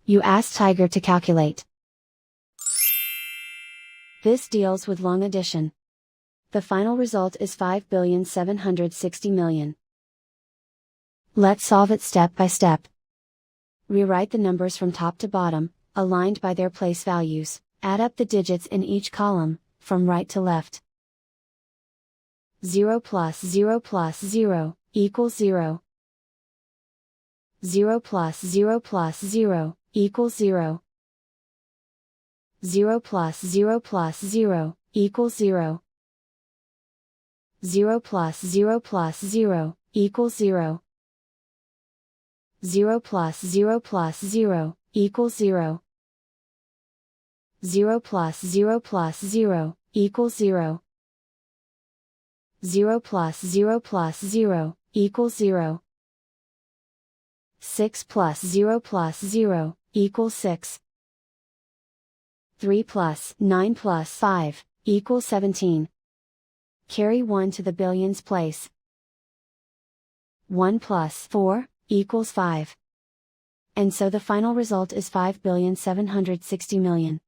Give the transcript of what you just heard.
You ask Tiger to calculate. This deals with long addition. The final result is 5,760,000,000. Let's solve it step by step. Rewrite the numbers from top to bottom, aligned by their place values. Add up the digits in each column, from right to left. 0 plus 0 plus 0, equals 0. 0 plus 0 plus 0, equals 0. 0 plus 0 plus 0, equals 0. 0 plus 0 plus 0, equals 0. 0 plus 0 plus 0, equals 0. 0 plus 0 plus 0, equals 0. 0 plus 0 plus 0, equals 0. 6 plus 0 plus 0, equals 6. 3 plus 9 plus 5, equals 17. Carry 1 to the billions place. 1 plus 4, equals 5. And so the final result is 5,760,000,000.